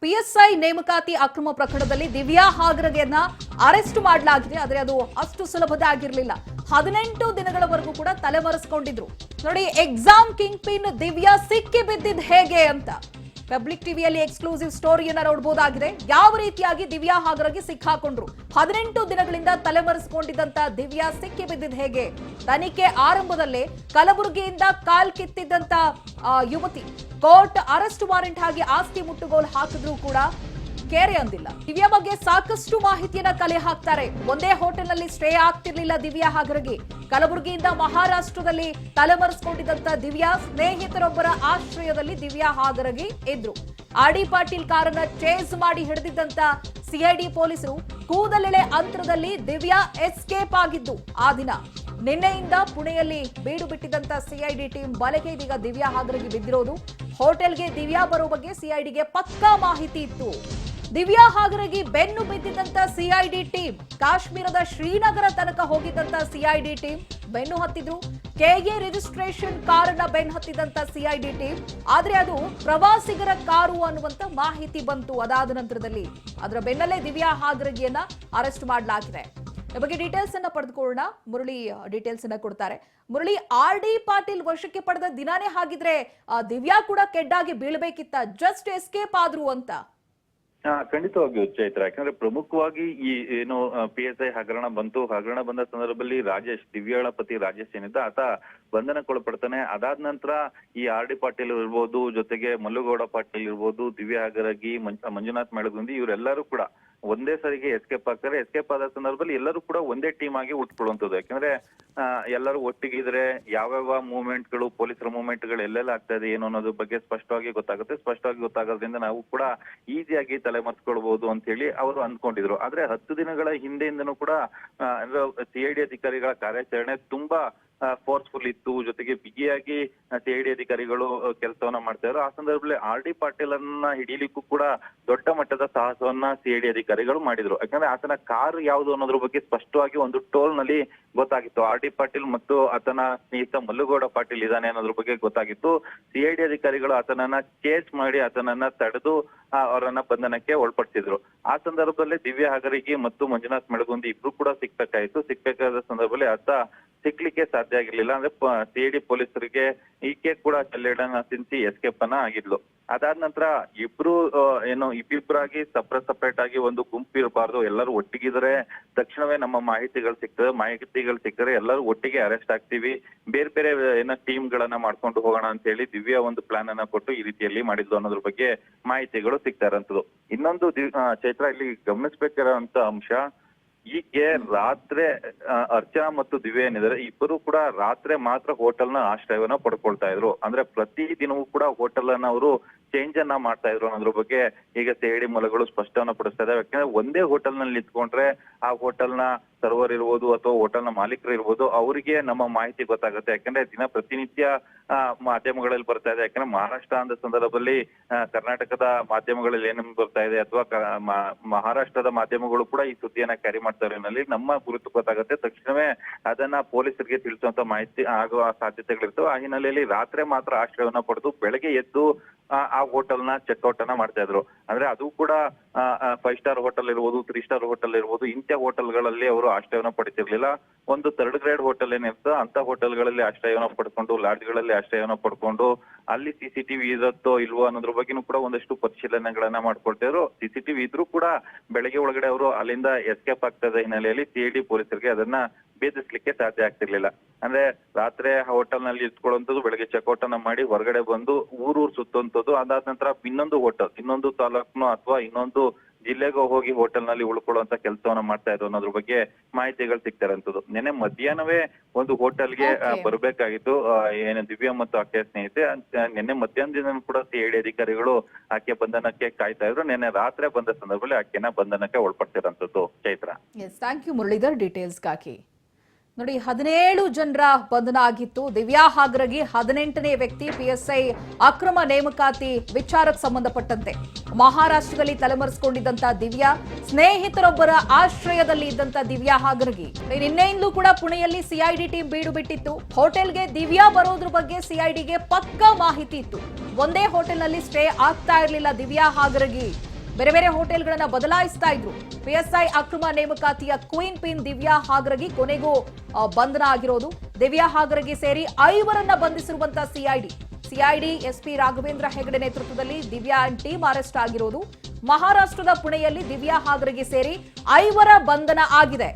PSI ನೇಮಕಾತಿ ಅಕ್ರಮ ಪ್ರಕರಣದಲ್ಲಿ ದಿವ್ಯಾ ಹಾಗರಗೆಯನ್ನ ಅರೆಸ್ಟ್ ಮಾಡಲಾಗಿದೆ. ಆದರೆ ಅದು ಅಷ್ಟು ಸುಲಭದ ಆಗಿರಲಿಲ್ಲ. 18 ದಿನಗಳವರೆಗೂ ಕೂಡ ತಲೆಮರೆಸಿಕೊಂಡಿದ್ರು. ನೋಡಿ, ಎಕ್ಸಾಮ್ ಕಿಂಗ್ ಪಿನ್ ದಿವ್ಯಾ ಸಿಕ್ಕಿ ಬಿದ್ದಿದ್ ಹೇಗೆ ಅಂತ ಪಬ್ಲಿಕ್ ಟಿವಿಯಲ್ಲಿ ಎಕ್ಸ್ಕ್ಲೂಸಿವ್ ಸ್ಟೋರಿಯನ್ನ ನೋಡಬಹುದಾಗಿದೆ. ಯಾವ ರೀತಿಯಾಗಿ ದಿವ್ಯಾ ಹಾಗರಗೆ ಸಿಕ್ಕಾಕೊಂಡ್ರು, 18 ದಿನಗಳಿಂದ ತಲೆಮರೆಸಿಕೊಂಡಿದ್ದಂತ ದಿವ್ಯಾ ಸಿಕ್ಕಿ ಬಿದ್ದಿದ್ ಹೇಗೆ, ತನಿಖೆ ಆರಂಭದಲ್ಲೇ ಕಲಬುರಗಿಯಿಂದ ಕಾಲ್ ಕಿತ್ತಿದ್ದಂತ ಯುವತಿ ಕೋರ್ಟ್ ಅರೆಸ್ಟ್ ವಾರೆಂಟ್ ಆಗಿ ಆಸ್ತಿ ಮುಟ್ಟುಗೋಲು ಹಾಕಿದ್ರು ಕೂಡ ಕೇರೆ ಅಂದಿಲ್ಲ. ದಿವ್ಯಾ ಬಗ್ಗೆ ಸಾಕಷ್ಟು ಮಾಹಿತಿಯನ್ನ ಕಲೆ ಹಾಕ್ತಾರೆ. ಒಂದೇ ಹೋಟೆಲ್ನಲ್ಲಿ ಸ್ಟೇ ಆಗ್ತಿರ್ಲಿಲ್ಲ ದಿವ್ಯಾ ಹಾಗರಗೆ. ಕಲಬುರಗಿಯಿಂದ ಮಹಾರಾಷ್ಟ್ರದಲ್ಲಿ ತಲೆಮರೆಸಿಕೊಂಡಿದ್ದಂತ ದಿವ್ಯಾ ಸ್ನೇಹಿತರೊಬ್ಬರ ಆಶ್ರಯದಲ್ಲಿ ದಿವ್ಯಾ ಹಾಗರಗೆ ಇದ್ರು. ಆರ್ ಡಿ ಪಾಟೀಲ್ ಕಾರನ್ನ ಚೇಸ್ ಮಾಡಿ ಹಿಡಿದಿದ್ದಂತ ಸಿಐಡಿ ಪೊಲೀಸರು ಕೂದಲೆಳೆ ಅಂತರದಲ್ಲಿ ದಿವ್ಯಾ ಎಸ್ಕೇಪ್ ಆಗಿದ್ದು ಆ ದಿನ. ನಿನ್ನೆಯಿಂದ ಪುಣೆಯಲ್ಲಿ ಬೀಡು ಬಿಟ್ಟಿದ್ದಂತ ಸಿಐಡಿ ಟೀಮ್ ಬಲೆಗೆ ಇದೀಗ ದಿವ್ಯಾ ಹಾಗರಗೆ ಬಿದ್ದಿರೋದು. ಹೋಟೆಲ್ಗೆ ದಿವ್ಯಾ ಬರೋ ಬಗ್ಗೆ ಸಿಐಡಿಗೆ ಪಕ್ಕಾ ಮಾಹಿತಿ ಇತ್ತು. ದಿವ್ಯಾ ಹಾಗರಗೆ ಬೆನ್ನು ಬಿದ್ದಿದ್ದಂತ ಸಿಐಡಿ ಟೀಮ್ ಕಾಶ್ಮೀರದ ಶ್ರೀನಗರ ತನಕ ಹೋಗಿದ್ದಂತ ಸಿಐಡಿ ಟೀಮ್ ಬೆನ್ನು ಹತ್ತಿದ್ರು. ಕೆಎ ರಿಜಿಸ್ಟ್ರೇಷನ್ ಕಾರನ್ನ ಬೆನ್ನು ಹತ್ತಿದಂತ ಸಿಐಡಿ ಟೀಮ್, ಆದ್ರೆ ಅದು ಪ್ರವಾಸಿಗರ ಕಾರು ಅನ್ನುವಂತ ಮಾಹಿತಿ ಬಂತು. ಅದಾದ ನಂತರದಲ್ಲಿ ಅದರ ಬೆನ್ನಲ್ಲೇ ದಿವ್ಯಾ ಹಾಗರಗೆಯನ್ನ ಅರೆಸ್ಟ್ ಮಾಡಲಾಗಿದೆ. ಈ ಬಗ್ಗೆ ಡೀಟೇಲ್ಸ್ ಅನ್ನ ಪಡೆದುಕೊಳ್ಳೋಣ. ಮುರಳಿ ಡೀಟೇಲ್ಸ್ ಅನ್ನ ಕೊಡ್ತಾರೆ. ಮುರಳಿ, ಆರ್ ಡಿ ಪಾಟೀಲ್ ವಶಕ್ಕೆ ಪಡೆದ ದಿನಾನೇ ಹಾಗಿದ್ರೆ ದಿವ್ಯಾ ಕೂಡ ಕೆಡ್ಡಾಗಿ ಬೀಳ್ಬೇಕಿತ್ತ, ಜಸ್ಟ್ ಎಸ್ಕೇಪ್ ಆದ್ರು ಅಂತ? ಖಂಡಿತವಾಗಿಯೂ ಚೈತ್ರ. ಯಾಕಂದ್ರೆ ಪ್ರಮುಖವಾಗಿ ಈ ಏನು PSI ಹಗರಣ ಬಂದ ಸಂದರ್ಭದಲ್ಲಿ ದಿವ್ಯಾಳ ಪತಿ ರಾಜೇಶ್ ಏನಿದ್ದ ಆತ ಬಂಧನಕ್ಕೊಳಪಡ್ತಾನೆ. ಅದಾದ ನಂತರ ಈ ಆರ್ ಡಿ ಪಾಟೀಲ್ ಇರ್ಬೋದು, ಜೊತೆಗೆ ಮಲ್ಲುಗೌಡ ಪಾಟೀಲ್ ಇರ್ಬೋದು, ದಿವ್ಯಾ ಹಾಗರಗಿ, ಮಂಜುನಾಥ್ ಮೆಳಗುಂದಿ ಇವರೆಲ್ಲರೂ ಕೂಡ ಒಂದೇ ಸರಿಗೆ ಎಸ್ಕೇಪ್ ಆಗ್ತಾರೆ. ಎಸ್ಕೇಪ್ ಆದ ಸಂದರ್ಭದಲ್ಲಿ ಎಲ್ಲರೂ ಕೂಡ ಒಂದೇ ಟೀಮ್ ಆಗಿ ಉಟ್ಕೊಳ್ಳುವಂಥದ್ದು. ಯಾಕಂದ್ರೆ ಎಲ್ಲರೂ ಒಟ್ಟಿಗಿದ್ರೆ ಯಾವ್ಯಾವ ಮೂವ್ಮೆಂಟ್ಗಳು, ಪೊಲೀಸರ ಮೂವ್ಮೆಂಟ್ಗಳು ಎಲ್ಲೆಲ್ಲ ಆಗ್ತಾ ಇದೆ ಏನು ಅನ್ನೋದ್ರ ಬಗ್ಗೆ ಸ್ಪಷ್ಟವಾಗಿ ಗೊತ್ತಾಗೋದ್ರಿಂದ ನಾವು ಕೂಡ ಈಸಿಯಾಗಿ ತಲೆಮರೆಸ್ಕೊಳ್ಬಹುದು ಅಂತ ಹೇಳಿ ಅವರು ಅಂದ್ಕೊಂಡಿದ್ರು. ಆದ್ರೆ 10 ದಿನಗಳ ಹಿಂದೆಯಿಂದನೂ ಕೂಡ ಸಿಐಡಿ ಅಧಿಕಾರಿಗಳ ಕಾರ್ಯಾಚರಣೆ ತುಂಬಾ ಫೋರ್ಸ್ಫುಲ್ ಇತ್ತು. ಜೊತೆಗೆ ಬಿಗಿಯಾಗಿ ಸಿಐಡಿ ಅಧಿಕಾರಿಗಳು ಕೆಲಸವನ್ನ ಮಾಡ್ತಾ ಇದ್ರು. ಆ ಸಂದರ್ಭದಲ್ಲಿ ಆರ್ ಡಿ ಪಾಟೀಲ್ ಅನ್ನ ಹಿಡಿಲಿಕ್ಕೂ ಕೂಡ ದೊಡ್ಡ ಮಟ್ಟದ ಸಾಹಸವನ್ನ ಸಿಐಡಿ ಅಧಿಕಾರಿಗಳು ಮಾಡಿದ್ರು. ಯಾಕಂದ್ರೆ ಆತನ ಕಾರು ಯಾವುದು ಅನ್ನೋದ್ರ ಬಗ್ಗೆ ಸ್ಪಷ್ಟವಾಗಿ ಒಂದು ಟೋಲ್ ನಲ್ಲಿ ಗೊತ್ತಾಗಿತ್ತು. ಆರ್ ಡಿ ಪಾಟೀಲ್ ಮತ್ತು ಆತನ ಸ್ನೇಹಿತ ಮಲ್ಲುಗೌಡ ಪಾಟೀಲ್ ಇದಾನೆ ಅನ್ನೋದ್ರ ಬಗ್ಗೆ ಗೊತ್ತಾಗಿತ್ತು. ಸಿಐಡಿ ಅಧಿಕಾರಿಗಳು ಆತನನ್ನ ಕೇಸ್ ಮಾಡಿ ಆತನನ್ನ ತಡೆದು ಅವರನ್ನ ಬಂಧನಕ್ಕೆ ಒಳಪಡಿಸಿದ್ರು. ಆ ಸಂದರ್ಭದಲ್ಲಿ ದಿವ್ಯಾ ಹಾಗರಗಿ ಮತ್ತು ಮಂಜುನಾಥ್ ಮೆಳಗುಂದಿ ಇಬ್ರು ಕೂಡ ಸಿಕ್ಬೇಕಾದ ಸಂದರ್ಭದಲ್ಲಿ ಆತ ಸಿಕ್ಲಿಕ್ಕೆ ಸಾಧ್ಯ ಆಗಿರ್ಲಿಲ್ಲ. ಅಂದ್ರೆ ಸಿಐಡಿ ಪೊಲೀಸರಿಗೆ ಈಕೆ ಕೂಡ ಚಲ್ಲೆಡನ್ನ ತಿನ್ಸಿ ಎಸ್ಕೇಪ್ ಅನ್ನ ಆಗಿದ್ಲು. ಅದಾದ ನಂತರ ಇಬ್ಬಿಬ್ಬರಾಗಿ ಸಪ್ರೇಟ್ ಆಗಿ ಒಂದು ಗುಂಪು ಇರಬಾರ್ದು, ಎಲ್ಲರೂ ಒಟ್ಟಿಗಿದ್ರೆ ತಕ್ಷಣವೇ ನಮ್ಮ ಮಾಹಿತಿಗಳು ಸಿಕ್ಕರೆ ಎಲ್ಲರೂ ಒಟ್ಟಿಗೆ ಅರೆಸ್ಟ್ ಆಗ್ತೀವಿ, ಬೇರೆ ಬೇರೆ ಟೀಮ್ ಗಳನ್ನ ಮಾಡ್ಕೊಂಡು ಹೋಗೋಣ ಅಂತ ಹೇಳಿ ದಿವ್ಯಾ ಒಂದು ಪ್ಲಾನ್ ಅನ್ನ ಕೊಟ್ಟು ಈ ರೀತಿಯಲ್ಲಿ ಮಾಡಿದ್ಲು ಅನ್ನೋದ್ರ ಬಗ್ಗೆ ಮಾಹಿತಿಗಳು ಸಿಗ್ತಾ ಇರೋಂಥದ್ದು. ಇನ್ನೊಂದು ಚೈತ್ರ, ಇಲ್ಲಿ ಗಮನಿಸಬೇಕಾದಂತ ಅಂಶ, ಈಕೆ ರಾತ್ರಿ ಅರ್ಚನಾ ಮತ್ತು ದಿವ್ಯಾ ಏನಿದ್ದಾರೆ ಇಬ್ಬರು ಕೂಡ ರಾತ್ರಿ ಮಾತ್ರ ಹೋಟೆಲ್ನ ಆಶ್ರಯವನ್ನ ಪಡ್ಕೊಳ್ತಾ ಇದ್ರು. ಅಂದ್ರೆ ಪ್ರತಿ ದಿನವೂ ಕೂಡ ಹೋಟೆಲ್ ಅನ್ನ ಅವರು ಚೇಂಜ್ ಅನ್ನ ಮಾಡ್ತಾ ಇದ್ರು ಅನ್ನೋದ್ರ ಬಗ್ಗೆ ಈಗ ಸಿಐಡಿ ಮೂಲಗಳು ಸ್ಪಷ್ಟವನ್ನ ಪಡಿಸ್ತಾ ಇದಾವೆ. ಯಾಕಂದ್ರೆ ಒಂದೇ ಹೋಟೆಲ್ ನಲ್ಲಿ ನಿಂತ್ಕೊಂಡ್ರೆ ಆ ಹೋಟೆಲ್ನ ಸರ್ವರ್ ಇರ್ಬೋದು ಅಥವಾ ಹೋಟೆಲ್ನ ಮಾಲೀಕರು ಇರ್ಬೋದು, ಅವರಿಗೆ ನಮ್ಮ ಮಾಹಿತಿ ಗೊತ್ತಾಗುತ್ತೆ. ಯಾಕಂದ್ರೆ ಪ್ರತಿನಿತ್ಯ ಮಾಧ್ಯಮಗಳಲ್ಲಿ ಬರ್ತಾ ಇದೆ. ಯಾಕಂದ್ರೆ ಮಹಾರಾಷ್ಟ್ರ ಅಂದ ಸಂದರ್ಭದಲ್ಲಿ ಕರ್ನಾಟಕದ ಮಾಧ್ಯಮಗಳಲ್ಲಿ ಏನೇನು ಬರ್ತಾ ಇದೆ ಅಥವಾ ಮಹಾರಾಷ್ಟ್ರದ ಮಾಧ್ಯಮಗಳು ಕೂಡ ಈ ಸುದ್ದಿಯನ್ನ ಕ್ಯಾರಿ ಮಾಡ್ತಾರೆ ಅನ್ನೋಲ್ಲಿ ನಮ್ಮ ಗುರುತು ಗೊತ್ತಾಗುತ್ತೆ. ತಕ್ಷಣವೇ ಅದನ್ನ ಪೊಲೀಸರಿಗೆ ತಿಳಿಸುವಂತ ಮಾಹಿತಿ ಆಗುವ ಸಾಧ್ಯತೆಗಳಿರ್ತವೆ. ಆ ಹಿನ್ನೆಲೆಯಲ್ಲಿ ರಾತ್ರಿ ಮಾತ್ರ ಆಶ್ರಯವನ್ನ ಪಡೆದು ಬೆಳಗ್ಗೆ ಎದ್ದು ಆ ಹೋಟೆಲ್ನ ಚೆಕ್ಔಟ್ ಅನ್ನ ಮಾಡ್ತಾ ಇದ್ರು. ಅಂದ್ರೆ ಅದು ಕೂಡ 5 ಸ್ಟಾರ್ ಹೋಟೆಲ್ ಇರ್ಬೋದು, 3 ಸ್ಟಾರ್ ಹೋಟೆಲ್ ಇರ್ಬೋದು, ಇಂಥ ಹೋಟೆಲ್ಗಳಲ್ಲಿ ಅವರು ಆಶ್ರಯವನ್ನ ಪಡಿತಿರ್ಲಿಲ್ಲ. ಒಂದು 3rd ಗ್ರೇಡ್ ಹೋಟೆಲ್ ಏನಿರ್ತೋ ಅಂತ ಹೋಟೆಲ್ಗಳಲ್ಲಿ ಆಶ್ರಯವನ್ನ ಪಡ್ಕೊಂಡು, ಲಾಡ್ಜ್ಗಳಲ್ಲಿ ಆಶ್ರಯವನ್ನ ಪಡ್ಕೊಂಡು ಅಲ್ಲಿ ಸಿಸಿಟಿವಿ ಇರುತ್ತೋ ಇಲ್ವೋ ಅನ್ನೋದ್ರ ಬಗ್ಗೆನೂ ಕೂಡ ಒಂದಷ್ಟು ಪರಿಶೀಲನೆಗಳನ್ನ ಮಾಡ್ಕೊಳ್ತಿದ್ರು. ಸಿಸಿಟಿವಿ ಇದ್ರೂ ಕೂಡ ಬೆಳಗ್ಗೆ ಒಳಗಡೆ ಅವರು ಅಲ್ಲಿಂದ ಎಸ್ಕೇಪ್ ಆಗ್ತದ ಹಿನ್ನೆಲೆಯಲ್ಲಿ ಸಿಐಡಿ ಪೊಲೀಸರಿಗೆ ಅದನ್ನ ಭೇದಿಸ್ಲಿಕ್ಕೆ ಸಾಧ್ಯ ಆಗ್ತಿರ್ಲಿಲ್ಲ. ಅಂದ್ರೆ ರಾತ್ರಿ ಹೋಟೆಲ್ ನಲ್ಲಿ ಇಟ್ಕೊಳ್ಳುವಂಥದ್ದು, ಬೆಳಗ್ಗೆ ಚೆಕ್ಔಟ್ ಅನ್ನ ಮಾಡಿ ಹೊರಗಡೆ ಬಂದು ಊರೂರು ಸುತ್ತುವಂಥದ್ದು. ಅದಾದ ನಂತರ ಇನ್ನೊಂದು ತಾಲೂಕ್ನೋ ಅಥವಾ ಇನ್ನೊಂದು ಜಿಲ್ಲೆಗೂ ಹೋಗಿ ಹೋಟೆಲ್ ನಲ್ಲಿ ಉಳ್ಕೊಳ್ಳುವಂತ ಕೆಲಸವನ್ನ ಮಾಡ್ತಾ ಇದ್ರು ಅನ್ನೋದ್ರ ಬಗ್ಗೆ ಮಾಹಿತಿಗಳು ಸಿಗ್ತಾ ಇರೋಂಥದ್ದು. ನಿನ್ನೆ ಮಧ್ಯಾಹ್ನವೇ ಒಂದು ಹೋಟೆಲ್ಗೆ ಬರಬೇಕಾಗಿತ್ತು ಏನು ದಿವ್ಯಾ ಮತ್ತು ಆಕೆಯ ಸ್ನೇಹಿತೆ. ನಿನ್ನೆ ಮಧ್ಯಾಹ್ನದಿಂದ ಕೂಡ ಸಿಐಡಿ ಅಧಿಕಾರಿಗಳು ಆಕೆ ಬಂಧನಕ್ಕೆ ಕಾಯ್ತಾ ಇದ್ರು. ನಿನ್ನೆ ರಾತ್ರಿ ಬಂದ ಸಂದರ್ಭದಲ್ಲಿ ಆಕೆನ ಬಂಧನಕ್ಕೆ ಒಳಪಡ್ತಿರೋಂಥದ್ದು. ಚೈತ್ರ, ಥ್ಯಾಂಕ್ ಯು ಮುರಳೀಧರ್ ಡೀಟೇಲ್ಸ್ಗಾಗಿ. ನೋಡಿ, 17 ಜನರ ಬಂಧನ ಆಗಿತ್ತು. ದಿವ್ಯಾ ಹಾಗರಗಿ 18ನೇ ವ್ಯಕ್ತಿ. PSI ಅಕ್ರಮ ನೇಮಕಾತಿ ವಿಚಾರಕ್ಕೆ ಸಂಬಂಧಪಟ್ಟಂತೆ ಮಹಾರಾಷ್ಟ್ರದಲ್ಲಿ ತಲೆಮರೆಸಿಕೊಂಡಿದ್ದಂತ ದಿವ್ಯಾ ಸ್ನೇಹಿತರೊಬ್ಬರ ಆಶ್ರಯದಲ್ಲಿ ಇದ್ದಂತ ದಿವ್ಯಾ ಹಾಗರಗಿ ನಿನ್ನೆಯಿಂದಲೂ ಕೂಡ ಪುಣೆಯಲ್ಲಿ ಸಿಐಡಿ ಟೀಮ್ ಬೀಡು ಬಿಟ್ಟಿತ್ತು. ಹೋಟೆಲ್ಗೆ ದಿವ್ಯಾ ಬರೋದ್ರ ಬಗ್ಗೆ ಸಿಐಡಿಗೆ ಪಕ್ಕಾ ಮಾಹಿತಿ ಇತ್ತು. ಒಂದೇ ಹೋಟೆಲ್ನಲ್ಲಿ ಸ್ಟೇ ಆಗ್ತಾ ಇರಲಿಲ್ಲ ದಿವ್ಯಾ ಹಾಗರಗಿ. ಬೇರೆ ಬೇರೆ ಹೋಟೆಲ್ಗಳನ್ನ ಬದಲಾಯಿಸ್ತಾ ಇದ್ರು. ಪಿಎಸ್ಐ ಅಕ್ರಮ ನೇಮಕಾತಿಯ ಕ್ವೀನ್ ಪಿನ್ ದಿವ್ಯಾ ಹಾಗರಗಿ ಕೊನೆಗೂ ಬಂಧನ ಆಗಿರೋದು. ದಿವ್ಯಾ ಹಾಗರಗಿ ಸೇರಿ 5ರನ್ನ ಬಂಧಿಸಿರುವಂತಹ ಸಿಐಡಿ ಎಸ್ಪಿ ರಾಘವೇಂದ್ರ ಹೆಗಡೆ ನೇತೃತ್ವದಲ್ಲಿ ದಿವ್ಯಾ ಅಂಡ್ ಟೀಮ್ ಅರೆಸ್ಟ್ ಆಗಿರೋದು. ಮಹಾರಾಷ್ಟ್ರದ ಪುಣೆಯಲ್ಲಿ ದಿವ್ಯಾ ಹಾಗರಗಿ ಸೇರಿ 5ರ ಬಂಧನ ಆಗಿದೆ.